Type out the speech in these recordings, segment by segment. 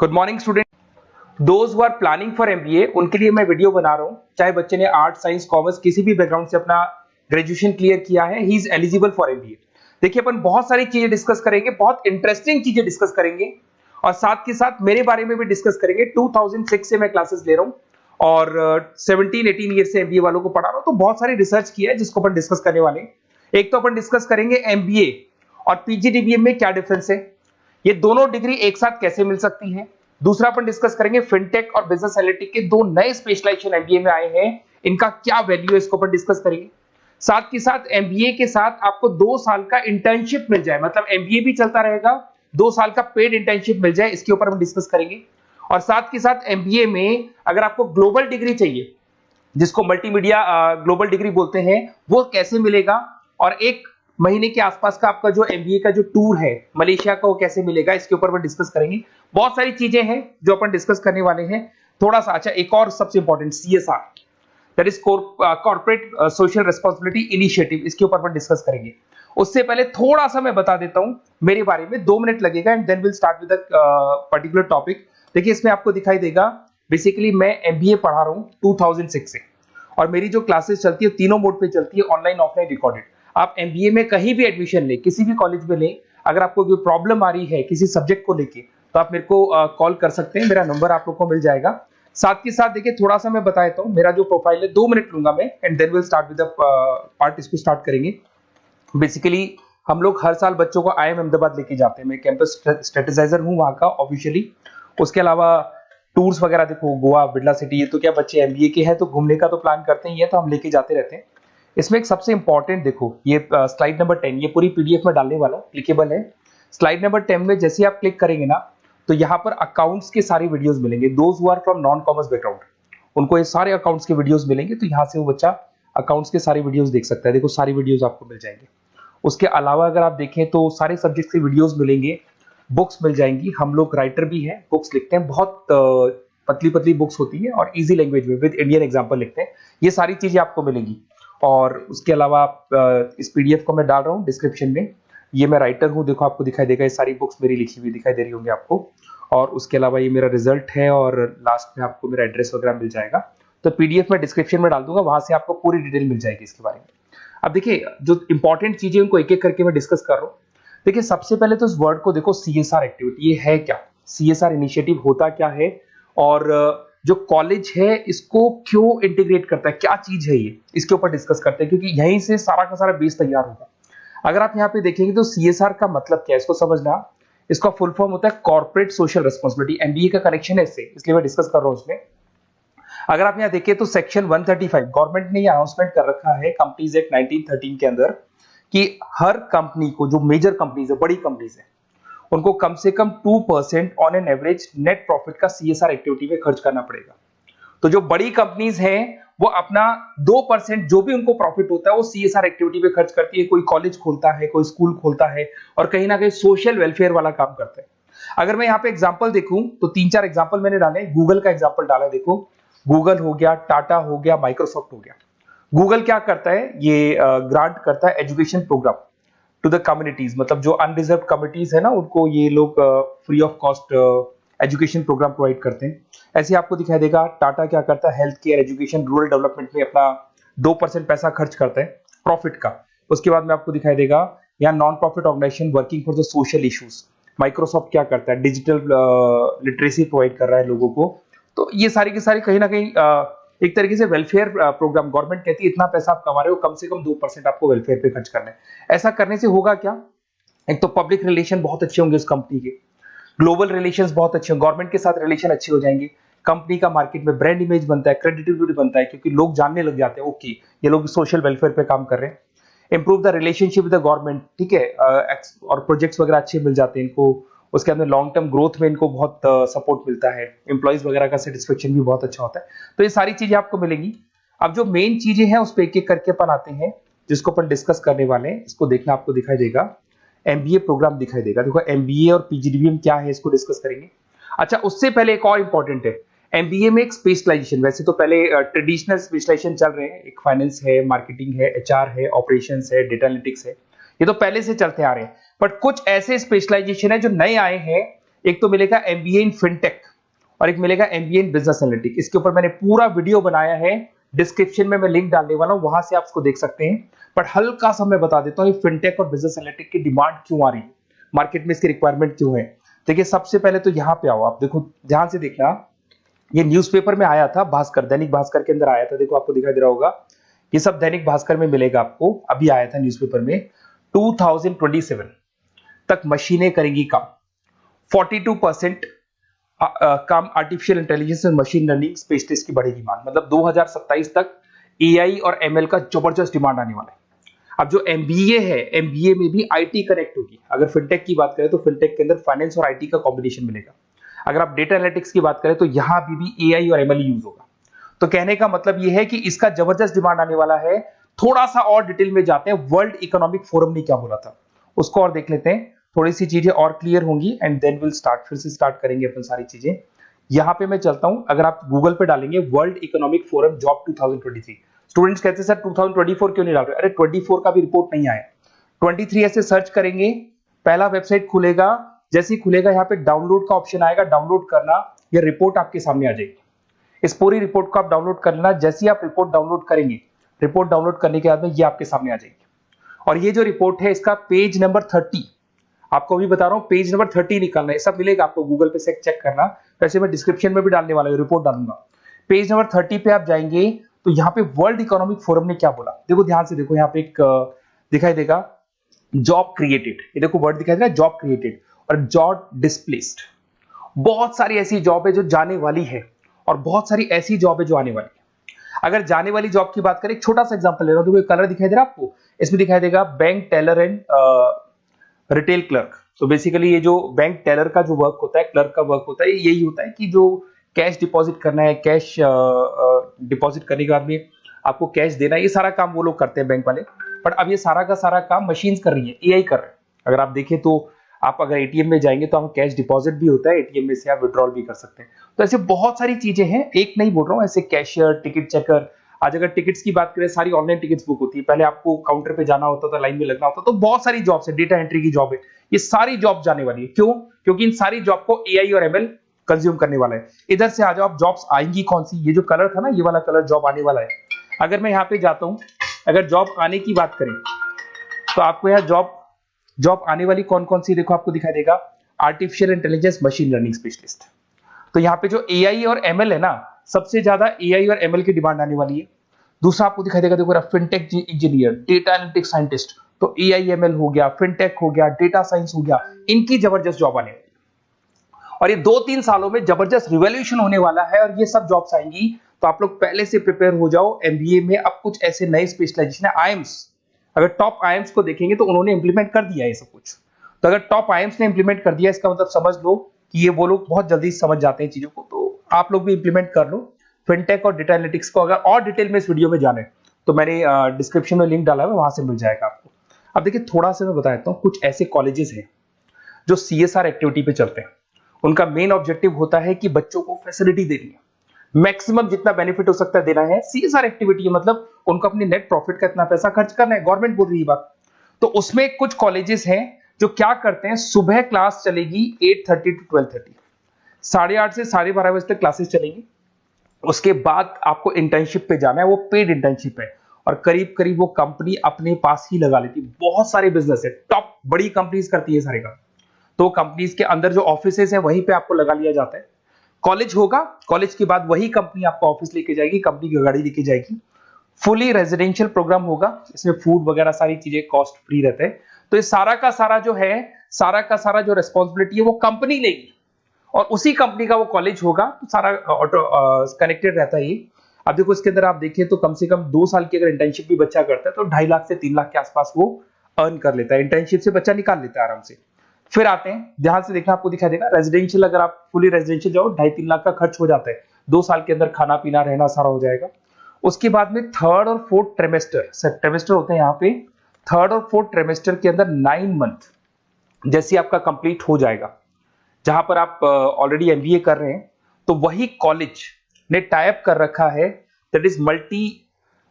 Good morning student. Those who are planning for MBA उनके लिए मैं वीडियो बना रहा हूं। चाहे बच्चे ने आर्ट, साइंस, कॉमर्स किसी भी बैकग्राउंड से अपना ग्रेजुएशन क्लियर किया है, he is eligible for MBA. देखिए, अपन बहुत सारी चीजें डिस्कस करेंगे, बहुत इंटरेस्टिंग चीजें डिस्कस करेंगे और साथ के साथ मेरे बारे में भी डिस्कस करेंगे। 2006 से मैं क्लासेस ले रहा हूं और 17-18 ईयर से एमबीए वालों को पढ़ा रहा हूं, तो बहुत सारी रिसर्च किया है जिसको अपन डिस्कस करने वाले हैं। एक तो अपन डिस्कस करेंगे एमबीए और पीजीडीबीएम में क्या डिफरेंस है, ये दोनों डिग्री एक साथ कैसे मिल सकती है। दूसरा अपन डिस्कस करेंगे फिनटेक और बिजनेस एनालिटिक के दो नए स्पेशलाइजेशन एमबीए में आए हैं, इनका क्या वैल्यू है, इसको अपन डिस्कस करेंगे। साथ के साथ एमबीए के साथ आपको 2 साल का इंटर्नशिप मिल जाए, मतलब एमबीए भी चलता रहेगा, 2 साल का पेड इंटर्नशिप मिल जाए, इसके ऊपर हम डिस्कस करेंगे। और साथ के साथ एमबीए में अगर आपको ग्लोबल डिग्री चाहिए, जिसको मल्टीमीडिया ग्लोबल डिग्री बोलते हैं, वो कैसे मिलेगा, और 1 महीने के आसपास का आपका जो एमबीए का जो टूर है मलेशिया का, वो कैसे मिलेगा, इसके ऊपर अपन डिस्कस करेंगे। बहुत सारी चीजें हैं जो अपन डिस्कस करने वाले हैं। थोड़ा सा अच्छा, एक और सबसे important CSR, that is corporate social responsibility initiative, इसके ऊपर अपन डिस्कस करेंगे। उससे पहले थोड़ा सा मैं बता देता हूं मेरे बारे में, 2 मिनट लगेगा and then will start with particular topic. देखिए, इसमें आपको दिखाई देगा बेसिकली मैं एमबीए पढ़ा रहा हूं 2006 से, और मेरी जो क्लासेस चलती है तीनों मोड पे चलती है, ऑनलाइन, ऑफलाइन, रिकॉर्डेड। आप एमबीए में कहीं भी एडमिशन लें, किसी भी कॉलेज में लें, अगर आपको कोई प्रॉब्लम आ रही है किसी सब्जेक्ट को लेके, तो आप मेरे को कॉल कर सकते हैं, मेरा नंबर आप लोग को मिल जाएगा। साथ के साथ देखिए, थोड़ा सा मैं बता देता हूं मेरा जो प्रोफाइल है, 2 मिनट लूंगा मैं and then will start with the part, इसको स्टार्ट करेंगे। बेसिकली हम लोग हर साल बच्चों को आईएम अहमदाबाद लेके जाते हैं, मैं कैंपस स्ट्रेटेजाइजर हूं वहां का ऑफिशियली। उसके अलावा टूर्स वगैरह, देखो गोवा, बिरला सिटी, ये तो क्या बच्चे एमबीए के हैं तो घूमने का तो प्लान करते ही है, तो हम लेके जाते रहते हैं। इसमें एक सबसे इंपॉर्टेंट, देखो ये स्लाइड नंबर 10, ये पूरी पीडीएफ में डालने वाला हूं, क्लिकेबल है। स्लाइड नंबर 10 में जैसे आप क्लिक करेंगे ना, तो यहाँ पर अकाउंट्स के सारी वीडियोस मिलेंगे। Those who are from non commerce background, उनको ये सारे अकाउंट्स के वीडियोस मिलेंगे, तो यहाँ से वो बच्चा अकाउंट्स के सारे वीडियोस देख सकता है। देखो, सारी वीडियोस आपको मिल जाएंगे। उसके अलावा अगर आप देखें तो सारे सब्जेक्ट के वीडियोस मिलेंगे, बुक्स मिल जाएंगी। हम लोग राइटर भी हैं, बुक्स लिखते हैं, बहुत पतली पतली बुक्स होती है और इजी लैंग्वेज में विद इंडियन एग्जांपल लिखते हैं। ये सारी चीजें आपको मिलेंगी। और उसके अलावा इस पीडीएफ को मैं डाल रहा हूँ डिस्क्रिप्शन में, ये मैं राइटर हूँ, देखो आपको दिखाई देगा, ये सारी बुक्स मेरी लिखी हुई दिखाई दे रही होंगी आपको। और उसके अलावा ये मेरा रिजल्ट है और लास्ट में आपको मेरा एड्रेस वगैरह मिल जाएगा। तो पीडीएफ में डिस्क्रिप्शन में डाल दूंगा, वहां से आपको पूरी डिटेल मिल जाएगी इसके बारे में। अब देखिए, जो इंपॉर्टेंट चीजें उनको एक एक करके मैं डिस्कस कर रहा हूँ। देखिए, सबसे पहले तो इस वर्ड को देखो, सीएसआर एक्टिविटी, ये है क्या, सीएसआर इनिशिएटिव होता क्या है, और जो कॉलेज है इसको क्यों इंटीग्रेट करता है, क्या चीज है ये, इसके ऊपर डिस्कस करते हैं, क्योंकि यहीं से सारा का सारा बेस तैयार होगा। अगर आप यहाँ पे देखेंगे तो सीएसआर का मतलब क्या है, इसको समझना। इसका फुल फॉर्म होता है कॉर्पोरेट सोशल रिस्पांसिबिलिटी। एमबीए का कनेक्शन है इससे, इसलिए मैं डिस्कस कर रहा हूँ इसमें। अगर आप यहाँ देखिए तो सेक्शन 135, गवर्नमेंट ने अनाउंसमेंट कर रखा है कंपनीज एक्ट 1913 के अंदर, कि हर कंपनी को, जो मेजर कंपनीज है, बड़ी कंपनीज है, उनको कम से कम 2% on an average net profit का सीएसआर एक्टिविटी में खर्च करना पड़ेगा। तो जो बड़ी कंपनीज हैं वो अपना 2% जो भी उनको प्रॉफिट होता है वो सीएसआर एक्टिविटी पे खर्च करती है। कोई कॉलेज खोलता है, कोई स्कूल खोलता है, और कहीं ना कहीं सोशल वेलफेयर वाला काम करता है। अगर मैं यहाँ पे एग्जांपल देखूं तो 3-4 एग्जांपल मैंने डाले। गूगल का एग्जांपल डाला, देखो गूगल हो गया, टाटा हो गया, माइक्रोसॉफ्ट हो गया। गूगल क्या करता है, ये ग्रांट करता है education programme to the communities, मतलब जो अनरिजर्व कम्युनिटीज है ना, उनको ये लोग free of cost education programme provide करते हैं। ऐसे आपको दिखाई देगा टाटा क्या करता है, health care, education, rural development में अपना 2% पैसा खर्च करता है प्रॉफिट का। उसके बाद में आपको दिखाई देगा यहाँ non profit organisation working for the social issues. Microsoft क्या करता है, डिजिटल लिटरेसी प्रोवाइड कर रहा है लोगों को। तो ये सारी की सारी कहीं ना कहीं एक तरीके से वेलफेयर प्रोग्राम। गवर्नमेंट कहती है इतना पैसा आप कमा रहे हो, कम से कम 2% आपको वेलफेयर पे खर्च करना है। ऐसा करने से होगा क्या, एक तो पब्लिक रिलेशन बहुत अच्छे होंगे उस कंपनी के, ग्लोबल रिलेशंस बहुत अच्छे होंगे, गवर्नमेंट के साथ रिलेशन अच्छे हो जाएंगे, कंपनी का मार्केट में ब्रांड इमेज बनता है, क्रेडिबिलिटी बनता है, क्योंकि लोग जानने लग जाते हैं ओके ये लोग सोशल वेलफेयर पे काम कर रहे हैं। Improve the relationship with the government, ठीक है, और प्रोजेक्ट्स वगैरह अच्छे मिल जाते हैं इनको। उसके अंदर लॉन्ग टर्म ग्रोथ में इनको बहुत सपोर्ट मिलता है, एम्प्लॉइज वगैरह का सेटिस्फेक्शन भी बहुत अच्छा होता है। तो ये सारी चीजें आपको मिलेंगी। अब जो मेन चीजें हैं उस पर एक एक करके अपन आते हैं, जिसको अपन डिस्कस करने वाले हैं। इसको देखना, आपको दिखाई देगा एमबीए प्रोग्राम दिखाई देगा। देखो एमबीए और पीजीडीबीएम क्या है, इसको डिस्कस करेंगे। अच्छा, उससे पहले एक और इंपॉर्टेंट है, एमबीए में एक स्पेशलाइजेशन, वैसे तो पहले ट्रेडिशनल स्पेशलाइजेशन चल रहे हैं, एक फाइनेंस है, मार्केटिंग है, एचआर है, ऑपरेशंस है, डेटा एनालिटिक्स है, ये तो पहले से चलते आ रहे हैं। बट कुछ ऐसे स्पेशलाइजेशन है जो नए आए हैं, एक तो मिलेगा एमबीए इन फिनटेक और एक मिलेगा एमबीए इन बिजनेस एनालिटिक्स। इसके ऊपर मैंने पूरा वीडियो बनाया है, डिस्क्रिप्शन में मैं लिंक डालने वाला हूं, वहां से आप उसको देख सकते हैं। बट हल्का सा मैं बता देता हूं फिनटेक और बिजनेस एनालिटिक्स की डिमांड क्यों आ रही है, मार्केट में इसकी रिक्वायरमेंट क्यों है। देखिए सबसे पहले तो यहाँ पे आओ, आप देखो ध्यान से देखना, ये न्यूज़पेपर में आया था, भास्कर, दैनिक भास्कर के अंदर आया था, देखो आपको दिखाई दे रहा होगा, ये सब दैनिक भास्कर में मिलेगा आपको, अभी आया था न्यूज़पेपर में। 2027 तक मशीनें करेंगी काम, 42% काम आर्टिफिशियल इंटेलिजेंस और मशीन लर्निंग स्पेशलिस्ट की बढ़ेगी मांग, मतलब 2027 तक एआई और एमएल का जबरदस्त डिमांड आने वाला है। अब जो एमबीए है, एमबीए में भी आईटी कनेक्ट होगी। अगर फिनटेक की बात करें तो फिनटेक के अंदर फाइनेंस और आईटी का कॉम्बिनेशन मिलेगा। अगर आप डेटा एनालिटिक्स की बात करें तो यहां भी एआई और एमएल यूज होगा। तो कहने का मतलब यह है कि इसका जबरदस्त डिमांड आने वाला है। थोड़ा सा और डिटेल में जाते हैं, वर्ल्ड इकोनॉमिक फोरम ने क्या बोला था उसको और देख लेते हैं, थोड़ी सी चीजें और क्लियर होंगी एंड देन विल स्टार्ट, फिर से स्टार्ट करेंगे अपन सारी चीजें। यहां पे मैं चलता हूं, अगर आप गूगल पे डालेंगे world economic forum job 2023, students कहते हैं सर 2024 क्यों नहीं डाल रहे, अरे 24 का भी रिपोर्ट नहीं आया, 23 ऐसे सर्च करेंगे, पहला वेबसाइट खुलेगा, जैसे ही खुलेगा यहाँ पे डाउनलोड का ऑप्शन आएगा, डाउनलोड करना, ये रिपोर्ट आपके सामने आ जाएगी। इस पूरी रिपोर्ट को आप डाउनलोड कर लेना, जैसे ही आप रिपोर्ट डाउनलोड करेंगे, रिपोर्ट डाउनलोड करने के बाद में ये आपके सामने आ जाएगी। और ये जो रिपोर्ट है इसका पेज नंबर 30, आपको भी बता रहा हूं पेज नंबर 30 निकालना है, सब मिलेगा आपको गूगल पे से चेक करना, वैसे मैं डिस्क्रिप्शन में भी डालने वाला हूं, रिपोर्ट डालूंगा। पेज नंबर 30 पे आप जाएंगे तो यहाँ पे वर्ल्ड इकोनॉमिक फोरम ने क्या बोला, देखो ध्यान से देखो, यहाँ पे एक दिखाई देगा जॉब क्रिएटेड, ये देखो वर्ड दिखाई दे रहा है जॉब क्रिएटेड और जॉब डिस्प्लेस्ड। बहुत सारी ऐसी जॉब है जो जाने वाली है और बहुत सारी ऐसी जॉब है जो आने वाली है। अगर जाने वाली जॉब की बात करें, एक छोटा सा एग्जांपल ले रहा हूं, देखो कलर दिखाई दे रहा है आपको, इसमें दिखाई देगा bank teller and retail clerk. तो बेसिकली ये जो बैंक टेलर का जो वर्क होता है, क्लर्क का वर्क होता है, यही होता है कि जो कैश डिपॉजिट करना है, कैश डिपॉजिट करने के बाद में आपको कैश देना है, ये सारा काम वो लोग करते हैं बैंक वाले। बट अब ये सारा का सारा काम मशीन्स कर रही है, एआई कर रहे हैं। अगर आप देखें तो आप अगर एटीएम में जाएंगे तो हम कैश डिपॉजिट भी होता है, एटीएम में से आप विड्रॉल भी कर सकते हैं। तो ऐसे बहुत सारी चीजें हैं, एक नहीं बोल रहा हूँ, ऐसे कैशियर, टिकट चेकर, आज अगर टिकट्स की बात करें सारी ऑनलाइन टिकट्स बुक होती है, पहले आपको काउंटर पे जाना होता था, लाइन में लगना होता, तो बहुत सारी जॉब्स है, डेटा एंट्री की जॉब है, ये सारी जॉब जाने वाली है। क्यों? क्योंकि इन सारी जॉब को एआई और एमएल कंज्यूम करने वाला है। इधर से आ जाओ, आप जॉब्स आएंगी कौन सी, ये जो कलर था ना, ये वाला कलर जॉब आने वाला है। अगर मैं यहाँ पे जाता हूँ, अगर जॉब आने की बात करें तो आपको यहाँ जॉब आने वाली कौन कौन सी, देखो आपको दिखाई देगा artificial intelligence machine learning specialist. तो यहाँ पे जो एआई और एमएल है ना, सबसे ज्यादा एआई और एमएल की डिमांड आने वाली है। दूसरा आपको दिखाई देगा, देखो fintech engineer, data analytics scientist, तो एआई एमएल हो गया, फिनटेक हो गया, डेटा साइंस हो गया, इनकी जबरदस्त जॉब आने वाली है। और ये 2-3 सालों में जबरदस्त रिवॉल्यूशन होने वाला है और ये सब जॉब्स आएंगी। तो आप लोग पहले से प्रिपेयर हो जाओ। एमबीए में अब कुछ ऐसे नए स्पेशलाइजेशन है, आईएम्स, अगर टॉप आईएम्स को देखेंगे तो उन्होंने इंप्लीमेंट कर दिया है सब कुछ। तो अगर टॉप आईएम्स ने इंप्लीमेंट कर दिया, इसका मतलब समझ लो कि ये वो लोग बहुत जल्दी समझ जाते हैं चीजों को, तो आप लोग भी इंप्लीमेंट कर लो फिनटेक और डेटा एनालिटिक्स को। अगर और डिटेल में इस वीडियो में जाने तो मैंने डिस्क्रिप्शन में लिंक डाला है, वहां से मिल जाएगा आपको। अब देखिए थोड़ा सा मैं बता देता हूँ, कुछ ऐसे कॉलेजेस हैं जो सीएसआर एक्टिविटी पे चलते हैं। उनका मेन ऑब्जेक्टिव होता है कि बच्चों को फैसिलिटी देनी है, मैक्सिमम जितना बेनिफिट हो सकता है देना है। सीएसआर एक्टिविटी मतलब उनको अपनी नेट प्रॉफिट का इतना पैसा खर्च करना है, गवर्नमेंट बोल रही है बात। तो उसमें कुछ कॉलेजेस हैं जो क्या करते हैं, सुबह क्लास चलेगी 8:30 to 12:30, 8:30 से 12:30 बजे तक क्लासेस चलेंगी। उसके बाद आपको इंटर्नशिप पे जाना है, वो पेड इंटर्नशिप है और करीब करीब वो कंपनी अपने पास ही लगा लेती है। बहुत सारे बिजनेस है, टॉप बड़ी कंपनीज करती है सारे काम। तो कंपनीज के अंदर जो ऑफिसेज है वहीं पे आपको लगा लिया जाता है। कॉलेज होगा, कॉलेज के बाद वही कंपनी आपको ऑफिस लेके जाएगी, कंपनी की गाड़ी लेके जाएगी। फुली रेजिडेंशियल प्रोग्राम होगा, इसमें फूड वगैरह सारी चीजें कॉस्ट फ्री रहते हैं। तो ये सारा का सारा जो है, सारा का सारा जो रिस्पॉन्सिबिलिटी है वो कंपनी लेगी और उसी कंपनी का वो कॉलेज होगा। तो सारा ऑटो कनेक्टेड रहता है ये। अब देखो इसके अंदर आप देखिए तो कम से कम 2 साल की अगर इंटर्नशिप भी बच्चा करता है तो 2.5 लाख से 3 लाख के आसपास वो अर्न कर लेता है, इंटर्नशिप से बच्चा निकाल लेता है आराम से। फिर आते हैं, ध्यान से देखना, आपको दिखाई देगा रेजिडेंशियल, अगर आप फुली रेजिडेंशियल जाओ 2.5-3 लाख का खर्च हो जाता है, 2 साल के अंदर खाना पीना रहना सारा हो जाएगा। उसके बाद में थर्ड और फोर्थ ट्रेमेस्टर होते हैं यहाँ पे। थर्ड और फोर्थ ट्रेमेस्टर के अंदर 9 मंथ जैसे आपका कंप्लीट हो जाएगा, जहां पर आप ऑलरेडी एमबीए कर रहे हैं, तो वही कॉलेज ने टाइप कर रखा है, that is multi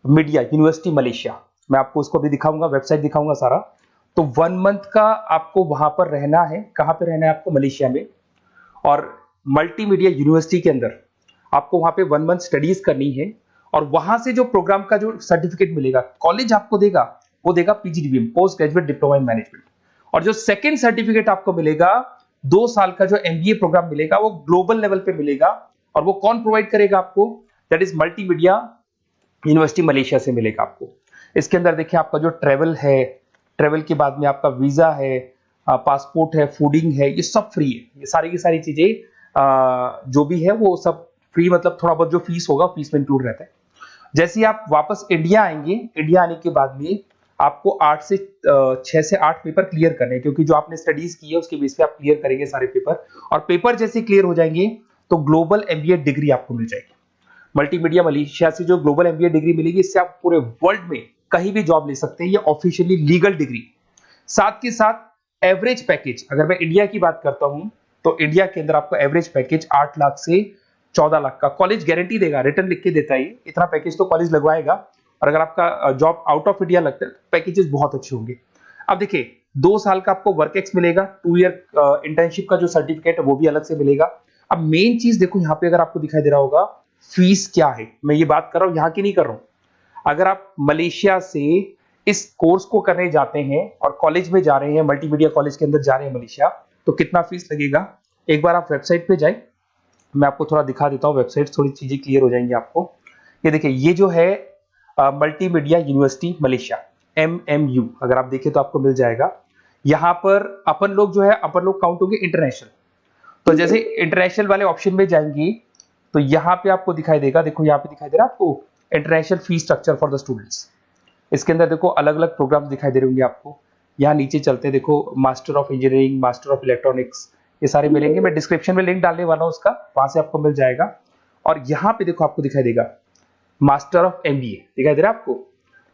media university Malaysia. मैं आपको उसको भी दिखाऊंगा, वेबसाइट दिखाऊंगा सारा। तो 1 मंथ का आपको वहां पर रहना है। कहां पे रहना है आपको? मलेशिया में। और मल्टीमीडिया यूनिवर्सिटी के अंदर आपको वहां पे 1 मंथ स्टडीज करनी है और वहां से जो प्रोग्राम का जो सर्टिफिकेट मिलेगा कॉलेज आपको देगा, वो देगा PGDBM, post graduate diploma in management. और जो सेकंड सर्टिफिकेट आपको मिलेगा 2 साल का जो एमबीए प्रोग्राम मिलेगा वो ग्लोबल लेवल पे मिलेगा। और वो कौन प्रोवाइड करेगा आपको? That is multimedia university Malaysia से मिलेगा आपको। इसके अंदर देखिए आपका जो ट्रेवल है, ट्रेवल के बाद में आपका वीजा है, पासपोर्ट है, फूडिंग है, ये सब फ्री है। ये सारी की सारी चीजें जो भी है वो सब फ्री, मतलब थोड़ा बहुत जो फीस होगा फीस में इंक्लूड रहता है। जैसे ही आप वापस इंडिया आएंगे, इंडिया आने के बाद में आपको 6 से 8 पेपर क्लियर करने हैं, क्योंकि जो आपने स्टडीज की है उसके बेस पे आप क्लियर करेंगे सारे पेपर। और पेपर जैसे क्लियर हो जाएंगे तो ग्लोबल एमबीए डिग्री आपको मिल जाएगी। मल्टीमीडिया मलेशिया से जो ग्लोबल एमबीए डिग्री मिलेगी, इससे आप पूरे वर्ल्ड में कहीं भी जॉब ले सकते हैं। ये ऑफिशियली लीगल डिग्री। साथ के साथ एवरेज पैकेज, अगर मैं इंडिया की बात करता हूं तो इंडिया के अंदर आपको एवरेज पैकेज 8 लाख से 14 लाख का कॉलेज गारंटी देगा, रिटर्न लिख के देता है। इतना पैकेज तो कॉलेज लगवाएगा। और अगर आपका जॉब आउट ऑफ इंडिया लगता है तो पैकेजेस बहुत अच्छे होंगे। अब देखिए 2 साल का आपको वर्क एक्स मिलेगा, 2 ईयर इंटर्नशिप का जो सर्टिफिकेट है वो भी अलग से मिलेगा। अब मेन चीज देखो यहाँ पे, अगर आपको दिखाई दे रहा होगा फीस क्या है, मैं ये बात कर रहा हूं यहाँ की नहीं कर रहा हूं। अगर आप मलेशिया से इस कोर्स को करने जाते हैं और कॉलेज में जा रहे हैं, मल्टीमीडिया कॉलेज के अंदर जा रहे हैं मलेशिया, तो कितना फीस लगेगा? एक बार आप वेबसाइट पे जाए, मैं आपको थोड़ा दिखा देता हूँ, वेबसाइट थोड़ी चीजें क्लियर हो जाएंगी आपको। ये देखिए, ये जो है मल्टीमीडिया यूनिवर्सिटी मलेशिया, MMU, अगर आप देखें तो आपको मिल जाएगा। यहाँ पर अपन लोग जो है, अपन लोग काउंट होंगे इंटरनेशनल। तो जैसे इंटरनेशनल वाले ऑप्शन में जाएंगी तो यहाँ पे आपको दिखाई देगा, देखो यहाँ पे दिखाई दे रहा है आपको international fee structure for the students. इसके अंदर देखो अलग अलग प्रोग्राम्स दिखाई दे रहे होंगे आपको। यहाँ नीचे चलते हैं, देखो master of engineering, master of electronics, ये सारे मिलेंगे। मैं डिस्क्रिप्शन में लिंक डालने वाला हूँ उसका, वहां से आपको मिल जाएगा। और यहाँ पे देखो आपको दिखाई देगा मास्टर ऑफ एमबीए, दिखाई दे रहा है आपको।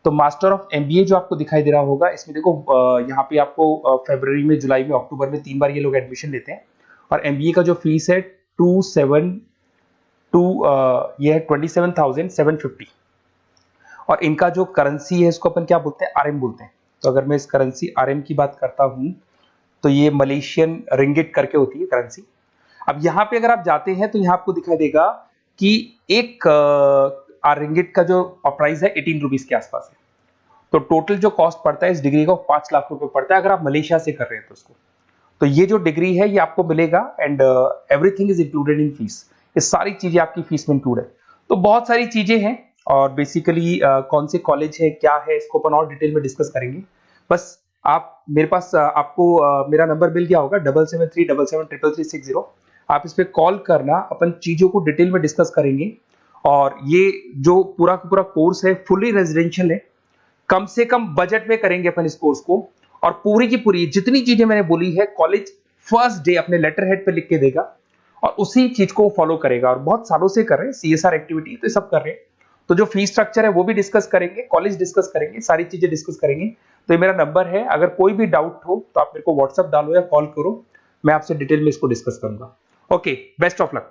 तो मास्टर ऑफ एमबीए जो आपको दिखाई दे रहा होगा, इसमें देखो यहाँ पे आपको फरवरी में, जुलाई में, अक्टूबर में 3 बार ये लोग एडमिशन लेते हैं। और एमबीए का जो फीस है 27,750। और इनका जो करेंसी है इसको अपन क्या बोलते हैं? आरएम बोलते हैं। तो अगर मैं इस करेंसी आरएम की बात करता हूं तो ये मलेशियन रिंगिट करके होती है करेंसी। अब यहाँ पे अगर आप जाते हैं तो यहाँ आपको दिखाई देगा कि एक रिंगिट का जो प्राइस है 18 रुपीज के आसपास है। तो टोटल जो कॉस्ट पड़ता है इस डिग्री का 5 लाख रुपए पड़ता है, अगर आप मलेशिया से कर रहे हैं तो उसको। तो ये जो डिग्री है ये आपको मिलेगा and everything is included in fees. ये सारी चीजें आपकी फीस में इंक्लूड है। तो बहुत सारी चीजें हैं और बेसिकली कौन से कॉलेज है, क्या है, इसको अपन और डिटेल में डिस्कस करेंगे। बस आप मेरे पास आपको मेरा नंबर मिल गया होगा 7737773360। आप इस पे कॉल करना, अपन चीजों को डिटेल में डिस्कस करेंगे। और ये जो पूरा का पूरा कोर्स है फुली रेजिडेंशियल है, कम से कम बजट में करेंगे अपन इस कोर्स को। और पूरी की पूरी जितनी चीजें मैंने बोली है कॉलेज फर्स्ट डे अपने लेटर हेड पे लिख के देगा और उसी चीज को फॉलो करेगा। और बहुत सालों से कर रहे हैं CSR एक्टिविटी, तो सब कर रहे हैं। तो जो फीस स्ट्रक्चर है वो भी डिस्कस करेंगे, कॉलेज डिस्कस करेंगे, सारी चीजें डिस्कस करेंगे। तो ये मेरा नंबर है, अगर कोई भी डाउट हो तो आप मेरे को व्हाट्सएप डालो या कॉल करो, मैं आपसे डिटेल में इसको डिस्कस करूंगा। Okay, best of luck.